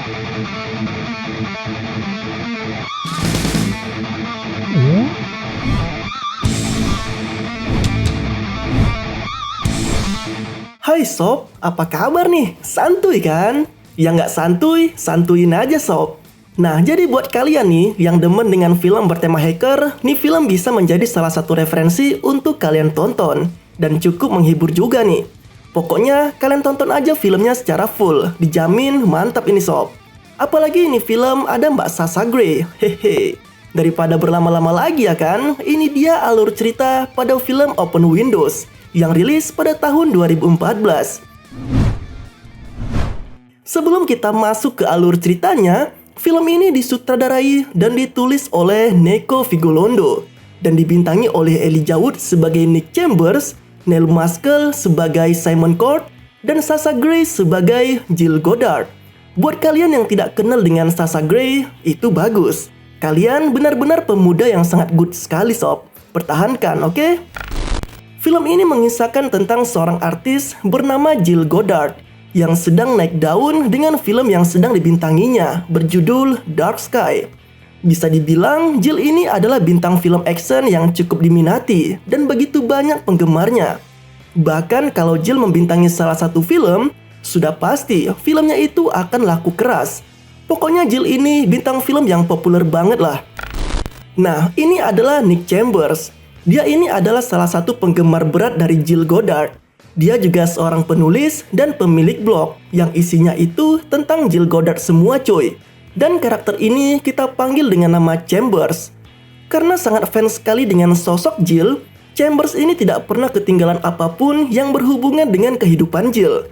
Hai sob, apa kabar nih? Santuy kan? Ya nggak santuy, santuyin aja sob. Nah, jadi buat kalian nih yang demen dengan film bertema hacker, nih film bisa menjadi salah satu referensi untuk kalian tonton. Dan cukup menghibur juga nih. Pokoknya kalian tonton aja filmnya secara full, dijamin mantap ini sob. Apalagi ini film ada Mbak Sasha Grey, hehe. Daripada berlama-lama lagi ya kan, ini dia alur cerita pada film Open Windows yang rilis pada tahun 2014. Sebelum kita masuk ke alur ceritanya, film ini disutradarai dan ditulis oleh Neko Vigolondo dan dibintangi oleh Elijah Wood sebagai Nick Chambers, Neil Maskell sebagai Simon Court, dan Sasha Grey sebagai Jill Goddard. Buat kalian yang tidak kenal dengan Sasha Grey, itu bagus. Kalian benar-benar pemuda yang sangat good sekali sob. Pertahankan, oke? Film ini mengisahkan tentang seorang artis bernama Jill Goddard yang sedang naik daun dengan film yang sedang dibintanginya berjudul Dark Sky. Bisa dibilang Jill ini adalah bintang film action yang cukup diminati dan begitu banyak penggemarnya. Bahkan kalau Jill membintangi salah satu film, sudah pasti filmnya itu akan laku keras. Pokoknya Jill ini bintang film yang populer banget lah. Nah, ini adalah Nick Chambers. Dia ini adalah salah satu penggemar berat dari Jill Goddard. Dia juga seorang penulis dan pemilik blog yang isinya itu tentang Jill Goddard semua coy. Dan karakter ini kita panggil dengan nama Chambers. Karena sangat fans sekali dengan sosok Jill, Chambers ini tidak pernah ketinggalan apapun yang berhubungan dengan kehidupan Jill.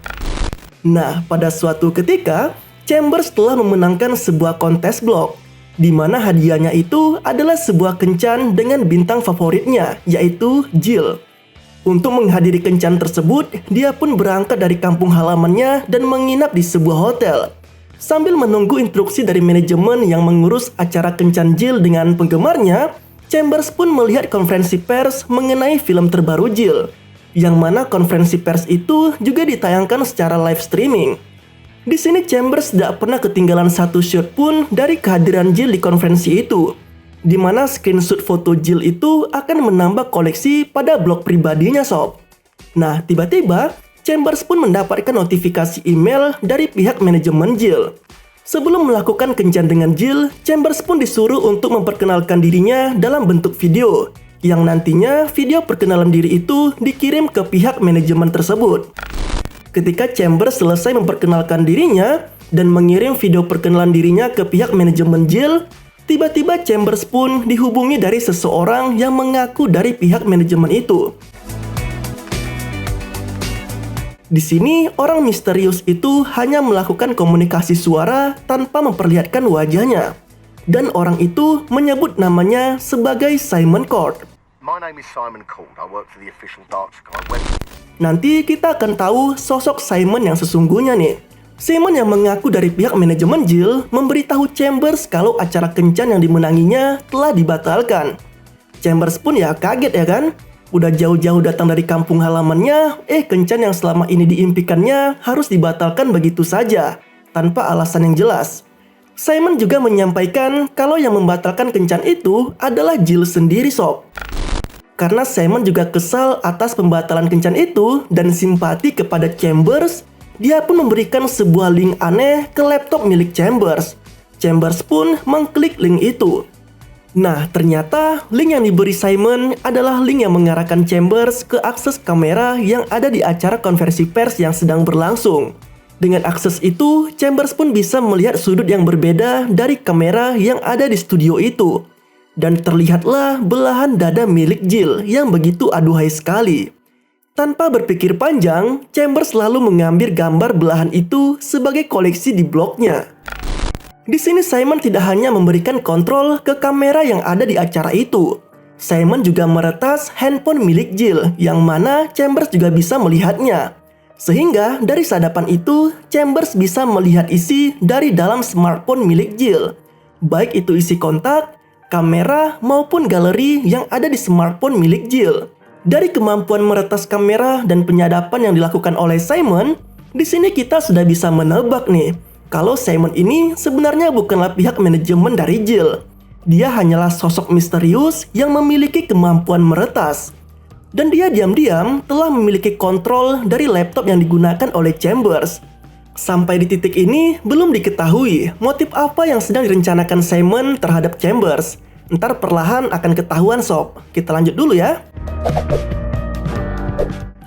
Nah, pada suatu ketika, Chambers telah memenangkan sebuah kontes blog, di mana hadiahnya itu adalah sebuah kencan dengan bintang favoritnya, yaitu Jill. Untuk menghadiri kencan tersebut, dia pun berangkat dari kampung halamannya dan menginap di sebuah hotel. Sambil menunggu instruksi dari manajemen yang mengurus acara kencan Jill dengan penggemarnya, Chambers pun melihat konferensi pers mengenai film terbaru Jill, yang mana konferensi pers itu juga ditayangkan secara live streaming. Di sini Chambers tidak pernah ketinggalan satu shot pun dari kehadiran Jill di konferensi itu, di mana screenshot foto Jill itu akan menambah koleksi pada blog pribadinya sob. Nah, tiba-tiba Chambers pun mendapatkan notifikasi email dari pihak manajemen Jill. Sebelum melakukan kencan dengan Jill, Chambers pun disuruh untuk memperkenalkan dirinya dalam bentuk video, yang nantinya video perkenalan diri itu dikirim ke pihak manajemen tersebut. Ketika Chambers selesai memperkenalkan dirinya dan mengirim video perkenalan dirinya ke pihak manajemen Jill, tiba-tiba Chambers pun dihubungi dari seseorang yang mengaku dari pihak manajemen itu. Di sini, orang misterius itu hanya melakukan komunikasi suara tanpa memperlihatkan wajahnya. Dan orang itu menyebut namanya sebagai Simon Court. My name is Simon Court. I work for the official Dark Sky web. Nanti kita akan tahu sosok Simon yang sesungguhnya nih. Simon yang mengaku dari pihak manajemen Jill memberitahu Chambers kalau acara kencan yang dimenanginya telah dibatalkan. Chambers pun ya kaget ya kan? Udah jauh-jauh datang dari kampung halamannya, kencan yang selama ini diimpikannya harus dibatalkan begitu saja, tanpa alasan yang jelas. Simon juga menyampaikan kalau yang membatalkan kencan itu adalah Jill sendiri sob. Karena Simon juga kesal atas pembatalan kencan itu dan simpati kepada Chambers, dia pun memberikan sebuah link aneh ke laptop milik Chambers. Chambers pun mengklik link itu. Nah, ternyata link yang diberi Simon adalah link yang mengarahkan Chambers ke akses kamera yang ada di acara konferensi pers yang sedang berlangsung. Dengan akses itu, Chambers pun bisa melihat sudut yang berbeda dari kamera yang ada di studio itu. Dan terlihatlah belahan dada milik Jill yang begitu aduhai sekali. Tanpa berpikir panjang, Chambers lalu mengambil gambar belahan itu sebagai koleksi di blognya. Di sini Simon tidak hanya memberikan kontrol ke kamera yang ada di acara itu. Simon juga meretas handphone milik Jill yang mana Chambers juga bisa melihatnya. Sehingga dari sadapan itu, Chambers bisa melihat isi dari dalam smartphone milik Jill. Baik itu isi kontak, kamera maupun galeri yang ada di smartphone milik Jill. Dari kemampuan meretas kamera dan penyadapan yang dilakukan oleh Simon, di sini kita sudah bisa menebak nih, kalau Simon ini sebenarnya bukanlah pihak manajemen dari Jill. Dia hanyalah sosok misterius yang memiliki kemampuan meretas. Dan dia diam-diam telah memiliki kontrol dari laptop yang digunakan oleh Chambers. Sampai di titik ini belum diketahui motif apa yang sedang direncanakan Simon terhadap Chambers. Ntar perlahan akan ketahuan sob. Kita lanjut dulu ya.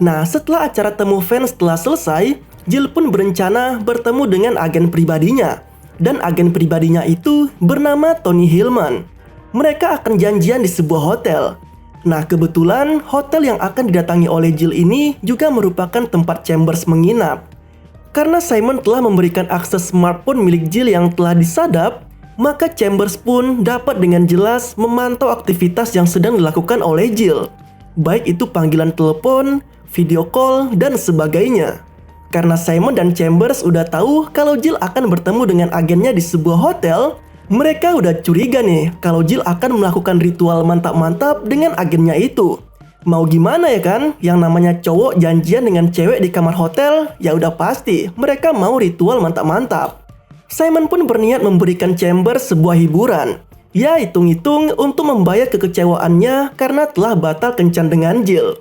Nah, setelah acara temu fans telah selesai, Jill pun berencana bertemu dengan agen pribadinya. Dan agen pribadinya itu bernama Tony Hillman. Mereka akan janjian di sebuah hotel. Nah, kebetulan hotel yang akan didatangi oleh Jill ini juga merupakan tempat Chambers menginap. Karena Simon telah memberikan akses smartphone milik Jill yang telah disadap, maka Chambers pun dapat dengan jelas memantau aktivitas yang sedang dilakukan oleh Jill. Baik itu panggilan telepon, video call, dan sebagainya. Karena Simon dan Chambers udah tahu kalau Jill akan bertemu dengan agennya di sebuah hotel, mereka udah curiga nih kalau Jill akan melakukan ritual mantap-mantap dengan agennya itu. Mau gimana ya kan? Yang namanya cowok janjian dengan cewek di kamar hotel, ya udah pasti mereka mau ritual mantap-mantap. Simon pun berniat memberikan Chambers sebuah hiburan. Ya hitung-hitung untuk membayar kekecewaannya karena telah batal kencan dengan Jill.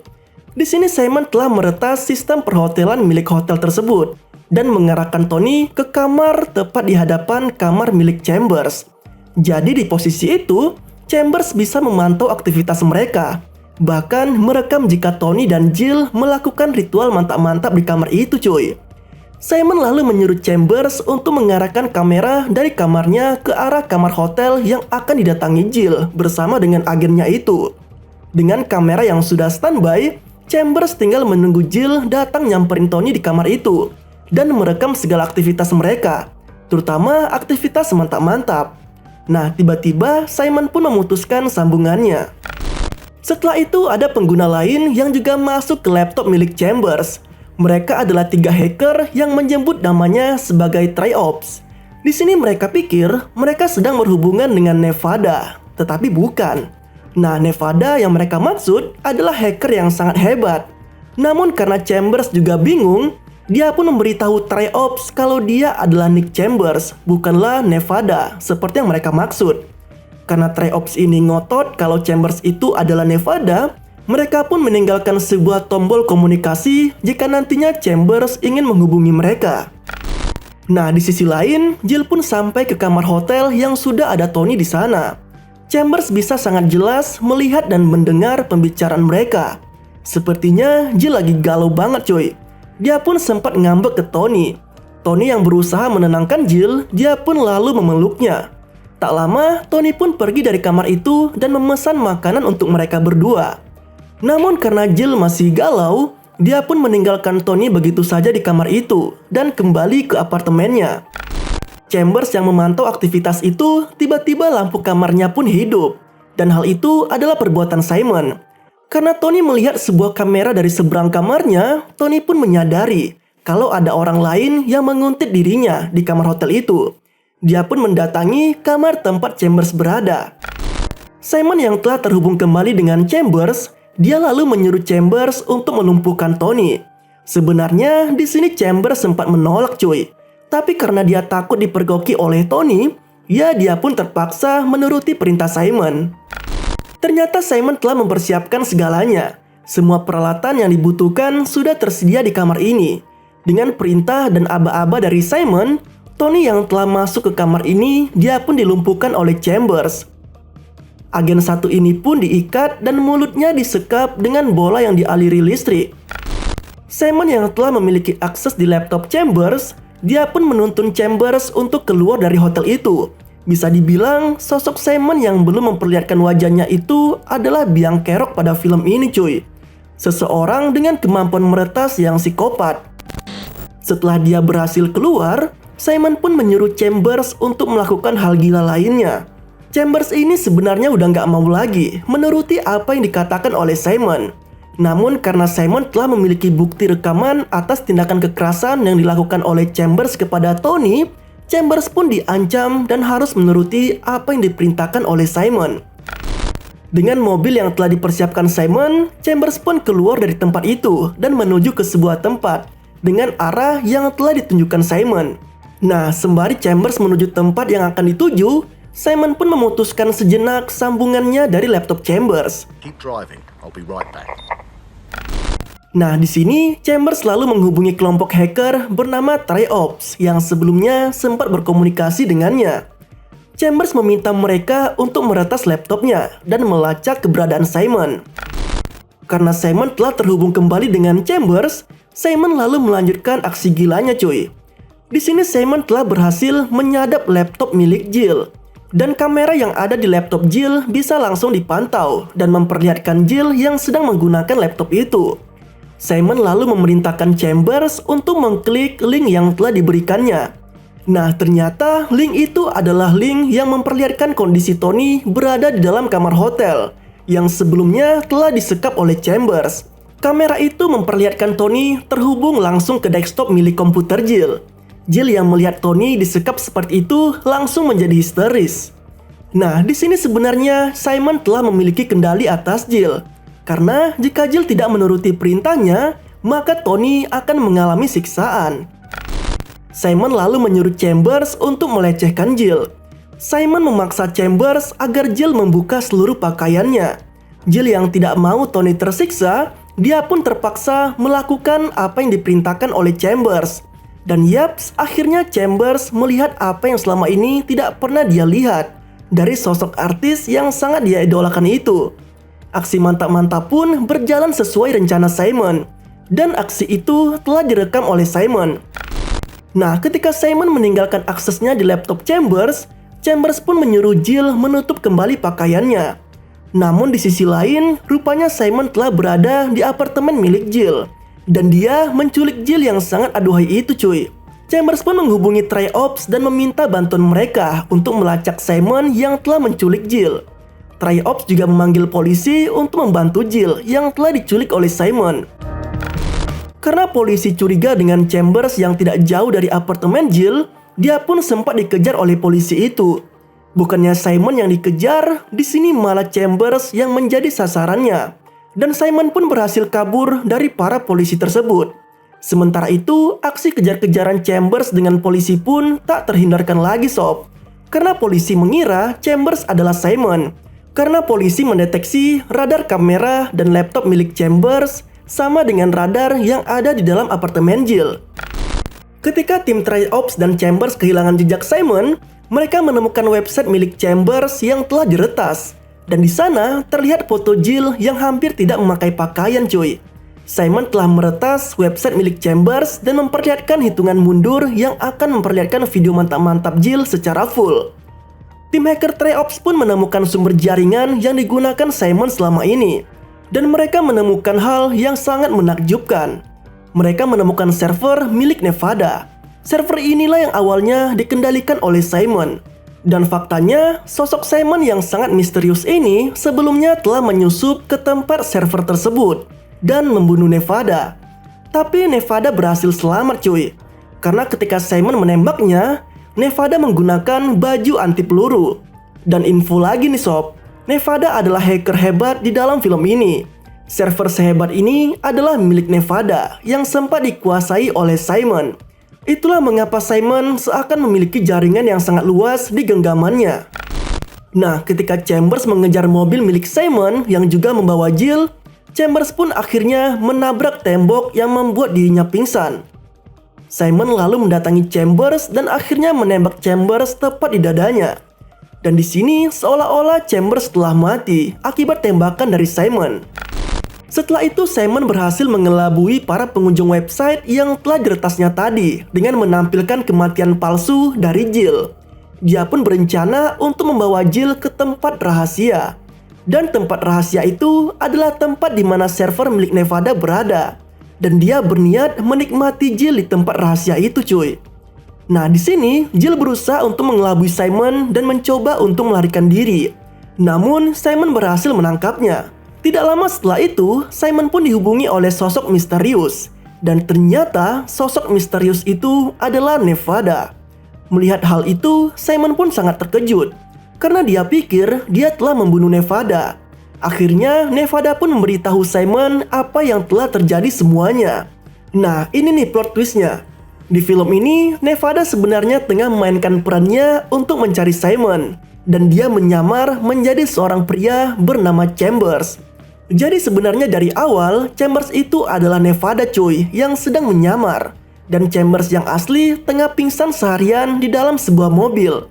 Di sini Simon telah meretas sistem perhotelan milik hotel tersebut dan mengarahkan Tony ke kamar tepat di hadapan kamar milik Chambers. Jadi di posisi itu, Chambers bisa memantau aktivitas mereka. Bahkan merekam jika Tony dan Jill melakukan ritual mantap-mantap di kamar itu cuy. Simon lalu menyuruh Chambers untuk mengarahkan kamera dari kamarnya ke arah kamar hotel yang akan didatangi Jill bersama dengan agennya itu. Dengan kamera yang sudah standby, Chambers tinggal menunggu Jill datang nyamperin Tony di kamar itu dan merekam segala aktivitas mereka, terutama aktivitas mantap-mantap. Nah, tiba-tiba Simon pun memutuskan sambungannya. Setelah itu ada pengguna lain yang juga masuk ke laptop milik Chambers. Mereka adalah 3 hacker yang menyebut namanya sebagai Triops. Di sini mereka pikir mereka sedang berhubungan dengan Nevada, tetapi bukan. Nah, Nevada yang mereka maksud adalah hacker yang sangat hebat. Namun karena Chambers juga bingung, dia pun memberitahu Triops kalau dia adalah Nick Chambers, bukanlah Nevada, seperti yang mereka maksud. Karena Triops ini ngotot kalau Chambers itu adalah Nevada, mereka pun meninggalkan sebuah tombol komunikasi jika nantinya Chambers ingin menghubungi mereka. Nah, di sisi lain, Jill pun sampai ke kamar hotel yang sudah ada Tony di sana. Chambers bisa sangat jelas melihat dan mendengar pembicaraan mereka. Sepertinya Jill lagi galau banget cuy. Dia pun sempat ngambek ke Tony. Tony yang berusaha menenangkan Jill, dia pun lalu memeluknya. Tak lama, Tony pun pergi dari kamar itu dan memesan makanan untuk mereka berdua. Namun karena Jill masih galau, dia pun meninggalkan Tony begitu saja di kamar itu dan kembali ke apartemennya. Chambers yang memantau aktivitas itu, tiba-tiba lampu kamarnya pun hidup. Dan hal itu adalah perbuatan Simon. Karena Tony melihat sebuah kamera dari seberang kamarnya, Tony pun menyadari kalau ada orang lain yang menguntit dirinya di kamar hotel itu. Dia pun mendatangi kamar tempat Chambers berada. Simon yang telah terhubung kembali dengan Chambers, dia lalu menyuruh Chambers untuk melumpuhkan Tony. Sebenarnya di sini Chambers sempat menolak cuy. Tapi karena dia takut dipergoki oleh Tony, ya dia pun terpaksa menuruti perintah Simon. Ternyata Simon telah mempersiapkan segalanya. Semua peralatan yang dibutuhkan sudah tersedia di kamar ini. Dengan perintah dan aba-aba dari Simon, Tony yang telah masuk ke kamar ini, dia pun dilumpuhkan oleh Chambers. Agen satu ini pun diikat dan mulutnya disekap dengan bola yang dialiri listrik. Simon yang telah memiliki akses di laptop Chambers, dia pun menuntun Chambers untuk keluar dari hotel itu. Bisa dibilang, sosok Simon yang belum memperlihatkan wajahnya itu adalah biang kerok pada film ini cuy. Seseorang dengan kemampuan meretas yang psikopat. Setelah dia berhasil keluar, Simon pun menyuruh Chambers untuk melakukan hal gila lainnya. Chambers ini sebenarnya udah nggak mau lagi menuruti apa yang dikatakan oleh Simon. Namun karena Simon telah memiliki bukti rekaman atas tindakan kekerasan yang dilakukan oleh Chambers kepada Tony, Chambers pun diancam dan harus menuruti apa yang diperintahkan oleh Simon. Dengan mobil yang telah dipersiapkan Simon, Chambers pun keluar dari tempat itu dan menuju ke sebuah tempat dengan arah yang telah ditunjukkan Simon. Nah, sembari Chambers menuju tempat yang akan dituju, Simon pun memutuskan sejenak sambungannya dari laptop Chambers. Keep driving. I'll be right back. Nah, di sini Chambers lalu menghubungi kelompok hacker bernama TriOps yang sebelumnya sempat berkomunikasi dengannya. Chambers meminta mereka untuk meretas laptopnya dan melacak keberadaan Simon. Karena Simon telah terhubung kembali dengan Chambers, Simon lalu melanjutkan aksi gilanya cuy. Di sini Simon telah berhasil menyadap laptop milik Jill. Dan kamera yang ada di laptop Jill bisa langsung dipantau dan memperlihatkan Jill yang sedang menggunakan laptop itu. Simon lalu memerintahkan Chambers untuk mengklik link yang telah diberikannya. Nah, ternyata link itu adalah link yang memperlihatkan kondisi Tony berada di dalam kamar hotel yang sebelumnya telah disekap oleh Chambers. Kamera itu memperlihatkan Tony terhubung langsung ke desktop milik komputer Jill. Jill yang melihat Tony disekap seperti itu langsung menjadi histeris. Nah, di sini sebenarnya Simon telah memiliki kendali atas Jill. Karena jika Jill tidak menuruti perintahnya, maka Tony akan mengalami siksaan. Simon lalu menyuruh Chambers untuk melecehkan Jill. Simon memaksa Chambers agar Jill membuka seluruh pakaiannya. Jill yang tidak mau Tony tersiksa, dia pun terpaksa melakukan apa yang diperintahkan oleh Chambers. Dan yaps, akhirnya Chambers melihat apa yang selama ini tidak pernah dia lihat dari sosok artis yang sangat dia idolakan itu. Aksi mantap-mantap pun berjalan sesuai rencana Simon. Dan aksi itu telah direkam oleh Simon. Nah, ketika Simon meninggalkan aksesnya di laptop Chambers, Chambers pun menyuruh Jill menutup kembali pakaiannya. Namun di sisi lain, rupanya Simon telah berada di apartemen milik Jill. Dan dia menculik Jill yang sangat aduhai itu cuy. Chambers pun menghubungi TriOps dan meminta bantuan mereka untuk melacak Simon yang telah menculik Jill. TriOps juga memanggil polisi untuk membantu Jill yang telah diculik oleh Simon. Karena polisi curiga dengan Chambers yang tidak jauh dari apartemen Jill, dia pun sempat dikejar oleh polisi itu. Bukannya Simon yang dikejar, di sini malah Chambers yang menjadi sasarannya. Dan Simon pun berhasil kabur dari para polisi tersebut. Sementara itu, aksi kejar-kejaran Chambers dengan polisi pun tak terhindarkan lagi sob. Karena polisi mengira Chambers adalah Simon. Karena polisi mendeteksi radar kamera dan laptop milik Chambers sama dengan radar yang ada di dalam apartemen Jill. Ketika tim TriOps dan Chambers kehilangan jejak Simon, mereka menemukan website milik Chambers yang telah diretas. Dan di sana terlihat foto Jill yang hampir tidak memakai pakaian cuy. Simon telah meretas website milik Chambers dan memperlihatkan hitungan mundur yang akan memperlihatkan video mantap-mantap Jill secara full. Tim hacker TriOps pun menemukan sumber jaringan yang digunakan Simon selama ini. Dan mereka menemukan hal yang sangat menakjubkan. Mereka menemukan server milik Nevada. Server inilah yang awalnya dikendalikan oleh Simon. Dan faktanya, sosok Simon yang sangat misterius ini sebelumnya telah menyusup ke tempat server tersebut dan membunuh Nevada. Tapi Nevada berhasil selamat cuy. Karena ketika Simon menembaknya, Nevada menggunakan baju anti peluru. Dan info lagi nih sob, Nevada adalah hacker hebat di dalam film ini. Server sehebat ini adalah milik Nevada yang sempat dikuasai oleh Simon. Itulah mengapa Simon seakan memiliki jaringan yang sangat luas di genggamannya. Nah, ketika Chambers mengejar mobil milik Simon yang juga membawa Jill, Chambers pun akhirnya menabrak tembok yang membuat dirinya pingsan. Simon lalu mendatangi Chambers dan akhirnya menembak Chambers tepat di dadanya. Dan di sini seolah-olah Chambers telah mati akibat tembakan dari Simon. Setelah itu Simon berhasil mengelabui para pengunjung website yang telah diretasnya tadi dengan menampilkan kematian palsu dari Jill. Dia pun berencana untuk membawa Jill ke tempat rahasia. Dan tempat rahasia itu adalah tempat di mana server milik Nevada berada. Dan dia berniat menikmati Jill di tempat rahasia itu cuy. Nah di sini Jill berusaha untuk mengelabui Simon dan mencoba untuk melarikan diri. Namun Simon berhasil menangkapnya. Tidak lama setelah itu Simon pun dihubungi oleh sosok misterius. Dan ternyata sosok misterius itu adalah Nevada. Melihat hal itu Simon pun sangat terkejut. Karena dia pikir dia telah membunuh Nevada. Akhirnya Nevada pun memberitahu Simon apa yang telah terjadi semuanya. Nah ini nih plot twistnya. Di film ini, Nevada sebenarnya tengah memainkan perannya untuk mencari Simon, dan dia menyamar menjadi seorang pria bernama Chambers. Jadi sebenarnya dari awal, Chambers itu adalah Nevada cuy yang sedang menyamar. Dan Chambers yang asli tengah pingsan seharian di dalam sebuah mobil.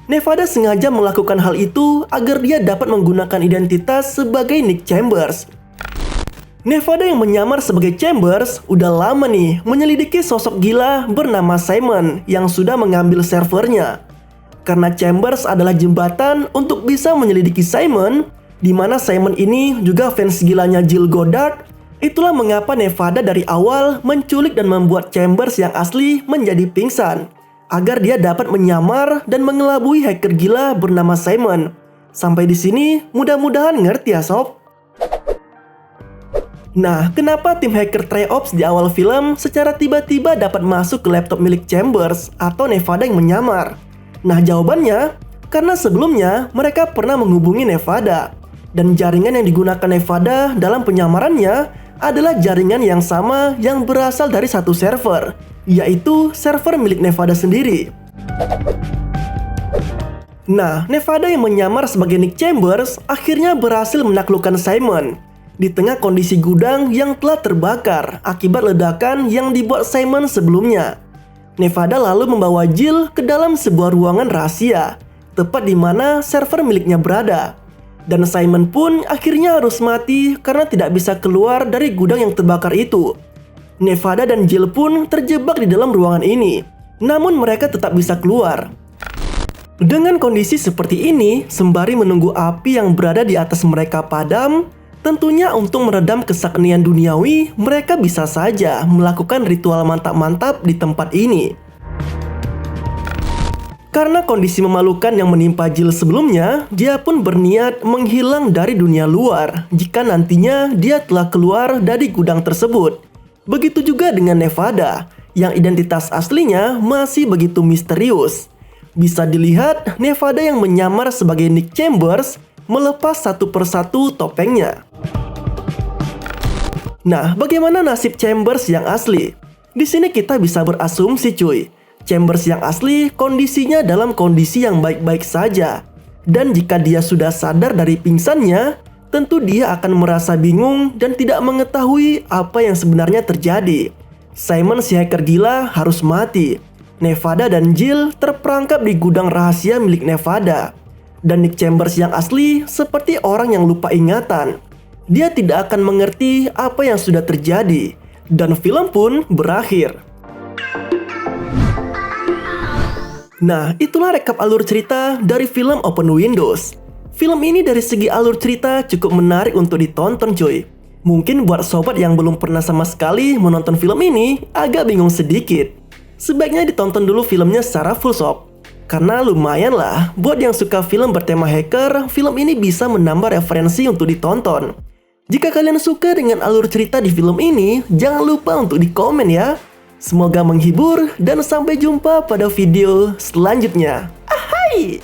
Nevada sengaja melakukan hal itu agar dia dapat menggunakan identitas sebagai Nick Chambers. Nevada yang menyamar sebagai Chambers udah lama nih menyelidiki sosok gila bernama Simon yang sudah mengambil servernya. Karena Chambers adalah jembatan untuk bisa menyelidiki Simon, di mana Simon ini juga fans gilanya Jill Goddard. Itulah mengapa Nevada dari awal menculik dan membuat Chambers yang asli menjadi pingsan, agar dia dapat menyamar dan mengelabui hacker gila bernama Simon. Sampai di sini mudah-mudahan ngerti ya sob. Nah, kenapa tim hacker Triops di awal film secara tiba-tiba dapat masuk ke laptop milik Chambers atau Nevada yang menyamar? Nah, jawabannya karena sebelumnya mereka pernah menghubungi Nevada. Dan jaringan yang digunakan Nevada dalam penyamarannya adalah jaringan yang sama yang berasal dari satu server, yaitu server milik Nevada sendiri. Nah, Nevada yang menyamar sebagai Nick Chambers akhirnya berhasil menaklukkan Simon di tengah kondisi gudang yang telah terbakar akibat ledakan yang dibuat Simon sebelumnya. Nevada lalu membawa Jill ke dalam sebuah ruangan rahasia, tepat di mana server miliknya berada. Dan Simon pun akhirnya harus mati karena tidak bisa keluar dari gudang yang terbakar itu. Nevada dan Jill pun terjebak di dalam ruangan ini, namun mereka tetap bisa keluar. Dengan kondisi seperti ini, sembari menunggu api yang berada di atas mereka padam, tentunya untuk meredam kesaktian duniawi, mereka bisa saja melakukan ritual mantap-mantap di tempat ini. Karena kondisi memalukan yang menimpa Jill sebelumnya, dia pun berniat menghilang dari dunia luar jika nantinya dia telah keluar dari gudang tersebut. Begitu juga dengan Nevada, yang identitas aslinya masih begitu misterius. Bisa dilihat, Nevada yang menyamar sebagai Nick Chambers melepas satu persatu topengnya. Nah, bagaimana nasib Chambers yang asli? Di sini kita bisa berasumsi cuy. Chambers yang asli kondisinya dalam kondisi yang baik-baik saja. Dan jika dia sudah sadar dari pingsannya, tentu dia akan merasa bingung dan tidak mengetahui apa yang sebenarnya terjadi. Simon si hacker gila harus mati. Nevada dan Jill terperangkap di gudang rahasia milik Nevada. Dan Nick Chambers yang asli seperti orang yang lupa ingatan. Dia tidak akan mengerti apa yang sudah terjadi. Dan film pun berakhir. Nah, itulah rekap alur cerita dari film Open Windows. Film ini dari segi alur cerita cukup menarik untuk ditonton cuy. Mungkin buat sobat yang belum pernah sama sekali menonton film ini agak bingung sedikit. Sebaiknya ditonton dulu filmnya secara full sob. Karena lumayan lah, buat yang suka film bertema hacker, film ini bisa menambah referensi untuk ditonton. Jika kalian suka dengan alur cerita di film ini, jangan lupa untuk di komen ya. Semoga menghibur dan sampai jumpa pada video selanjutnya. Ahai!